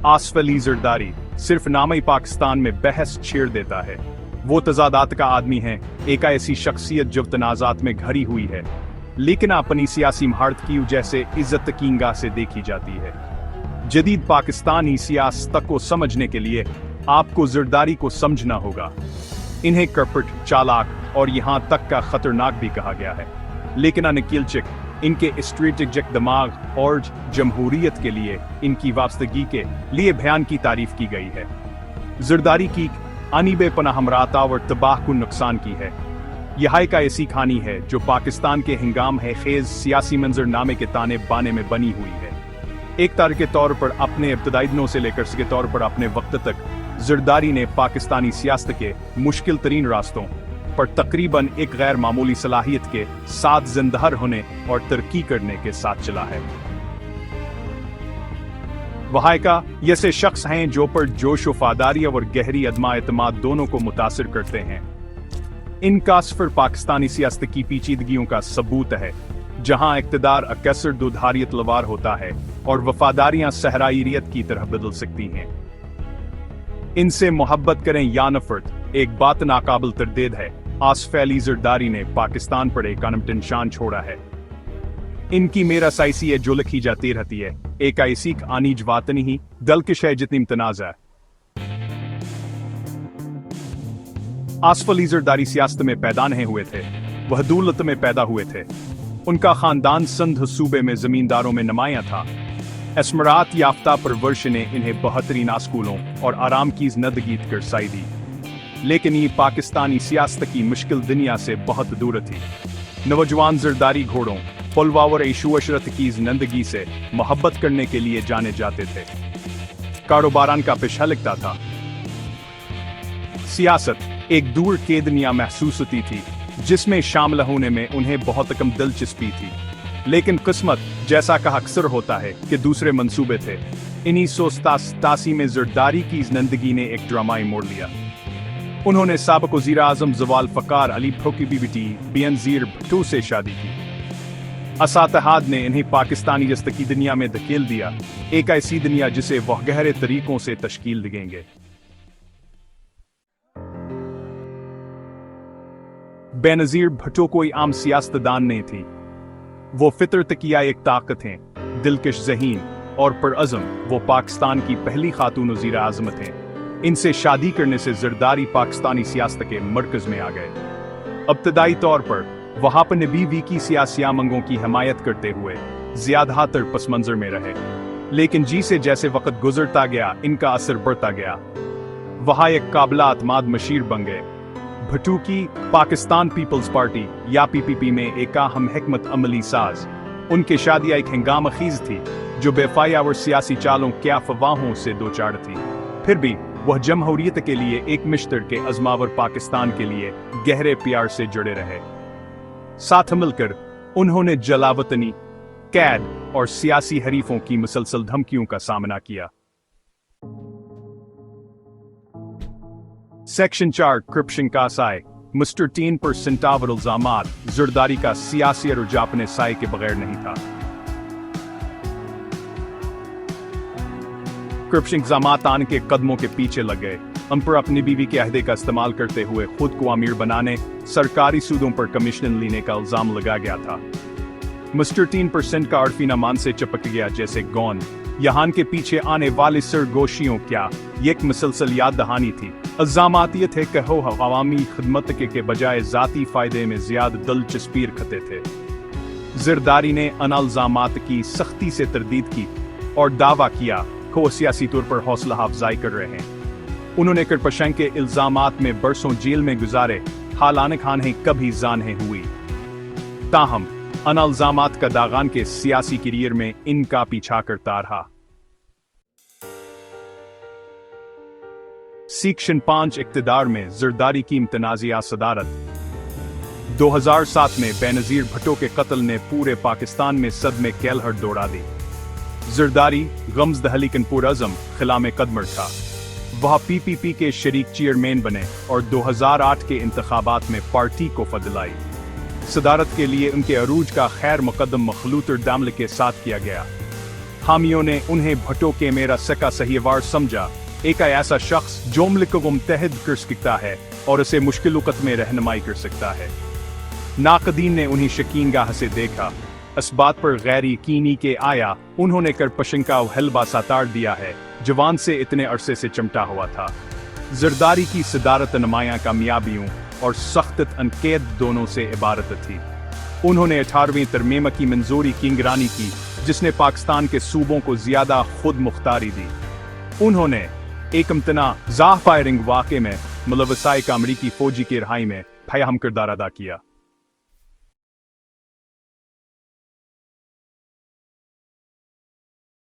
आसफ अली जरदारी सिर्फ नाम ही पाकिस्तान में बहस छेड़ देता है। वो तजादात का आदमी है, एक ऐसी शख्सियत जो तनाजात में घरी हुई है, लेकिन अपनी सियासी महारत की वजह से इज्जत की निगाह से देखी जाती है। जदीद पाकिस्तानी सियासत को समझने के लिए आपको जरदारी को समझना होगा। इन्हें कपट, चालाक और यहाँ तक का खतरनाक भी कहा गया है, लेकिन अनकिलचिक इनके स्ट्रेटेजिक दिमाग और जमहूरियत के लिए इनकी वाबस्तगी के लिए बयान की तारीफ की गई है। जरदारी की अनीबे पनाहमराता और तबाह को नुकसान की है। यह एक ऐसी कहानी है जो पाकिस्तान के हंगाम है खेज सियासी मंजरनामे के ताने बाने में बनी हुई है। एक तार के तौर पर अपने इब्तदाई दिनों से लेकर के तौर पर अपने वक्त तक जरदारी ने पाकिस्तानी सियासत के मुश्किल तरीन रास्तों पर तकरीबन एक गैर मामूली सलाहियत के साथ जिंदहर होने और तरक्की करने के साथ चला है। वह का ऐसे शख्स हैं जो पर जोश वफादारी और गहरी अदमा एतमाद दोनों को मुतासिर करते हैं। इनका सफर पाकिस्तानी सियासत की पेचीदगियों का सबूत है, जहां इक़्तिदार अक्सर दुधारी तलवार होता है और वफादारियां सहराइरियत की तरह बदल सकती हैं। इनसे मोहब्बत करें या नफरत, एक बात नाकाबिल तरदीद है, आसफ अली जरदारी ने पाकिस्तान पर एक अनमट निशान छोड़ा है। इनकी मेरा साइसी है जो लिखी जाती रहती है, एक ऐसी आनीज वातनी ही दलकश है जितनी तनाज़ा। आसफ अली जरदारी सियासत में पैदा नहीं हुए थे, वह दौलत में पैदा हुए थे। उनका खानदान सिंध सूबे में जमींदारों में नुमाया था। अस्मरात याफ्ता परवरिश ने इन्हें बेहतरीन स्कूलों और आराम की जिंदगी करसाई दी, लेकिन ये पाकिस्तानी सियासत की मुश्किल दुनिया से बहुत दूर थी। नौजवान जरदारी घोड़ों, पलवा और ऐशो अशरत की जिंदगी से मोहब्बत करने के लिए जाने जाते थे। कारोबारान का पेशा लिखता था। सियासत एक दूर के दुनिया महसूस होती थी, जिसमें शामिल होने में उन्हें बहुत कम दिलचस्पी थी, लेकिन किस्मत जैसा का अक्सर होता है कि दूसरे मंसूबे थे। 1987 में जरदारी की जिंदगी ने एक ड्रामाई मोड़ लिया। उन्होंने साबिक वज़ीर आज़म ज़वाल फ़कार अली भुट्टो की बेटी बेनज़ीर भुट्टो से शादी की। असातहाद ने इन्हें पाकिस्तानी जस्त की दुनिया में धकेल दिया, एक ऐसी दुनिया जिसे वह गहरे तरीकों से तश्कील देंगे। बेनज़ीर भुट्टो कोई आम सियासतदान नहीं थी। वो फितरत की एक ताकत हैं, दिलकश ज़हीन और पुरअज़्म। वो पाकिस्तान की पहली खातून वज़ीर आज़म थे। इनसे शादी करने से जरदारी पाकिस्तानी सियासत के मरकज में आ गए। इब्तदाई तौर पर वहां पर नबी की सियासी मंगों की हिमायत करते हुए ज्यादातर पस मंजर में रहे, लेकिन जी से जैसे वक्त गुजरता गया इनका असर बढ़ता गया। वहां एक काबिला अतमाद मशीर बन गए। भुट्टो की पाकिस्तान पीपल्स पार्टी या पीपीपी में एक अहम हिकमत अमली साज। उनकी शादी एक हंगामा खीज थी जो बेफाया और सियासी चालों के अफवाहों से दो चार थी। फिर भी वह जमहूरियत के लिए एक मिश्तर के अज़मावर पाकिस्तान के लिए गहरे प्यार से जुड़े रहे। साथ मिलकर उन्होंने जलावतनी, कैद और सियासी हरीफों की मुसलसल धमकियों का सामना किया। सेक्शन 4 कृप्शन का साय मिस्टर 3% टावर इल्जामात जरदारी का सियासी रुझान अपने साय के बगैर नहीं था। कृप्शन इल्जामात आन के कदमों के पीछे लग गए। उन पर अपनी बीवी के अहदे का इस्तेमाल करते हुए खुद को अमीर बनाने, सरकारी सूदों पर कमीशन लेने का इल्जाम लगाया गया था। मिस्टर 3% का अर्फीना मान से चिपक गया जैसे गोंद। यहाँ के पीछे आने वाले सरगोशियों क्या ये एक मुसलसल याद दहानी थी। इल्जामात ये थे कि वो अवामी खिदमत के बजाय जाती फायदे में ज्यादा दिलचस्पी रखते थे। जरदारी ने इन इल्जामात की सख्ती से तरदीद की और दावा किया कि वो सियासी तौर पर हौसला अफजाई कर रहे हैं। उन्होंने कृपशन के इल्जामात में बरसों जेल में गुजारे, हालांकि खाने कभी जाने हुई। ताहम इन इल्जामात का दागान के सियासी करियर में इनका पीछा करता रहा। सेक्शन 5 इक़्तिदार में जरदारी की मुतनाज़िया सदारत। 2007 में बेनज़ीर भुट्टो के कत्ल ने पूरे पाकिस्तान में सदमे कैलहट दौड़ा दी। जरदारी गम्ज़ दहलीकन पुरअज़्म खिलामे कदमर था। वह पीपीपी के शरीक चेयरमैन बने और 2008 के इंतखाबात में पार्टी को फदलाई। सदारत के लिए उनके अरूज का खैर मुकदम मखलूत दामले के साथ किया गया। हामियों ने उन्हें भुट्टो के मेरा सका सहीवार समझा, एक ऐसा शख्स जो मुल्क को मुत्तहिद कर सकता है और उसे मुश्किल वक्त में रहनुमाई कर सकता है। नाकदीन ने उन्हें शकीन गाह से देखा, इस बात पर गैर यकीनी के आया, उन्होंने कर पशंका हलबा सातार दिया है, जवान से इतने अरसे से चिमटा हुआ था। जरदारी की सदारत नुमायां कामयाबियों और सख्त अनकेद दोनों से इबारत थी। उन्होंने 18वीं तरमीम की मंजूरी की निगरानी की, जिसने पाकिस्तान के सूबों को ज्यादा खुद मुख्तारी दी। उन्होंने एक इम्तना फायरिंग वाक़े में मुलवसाए का अमरीकी फौजी की रिहाई में फयाहम किरदार अदा किया।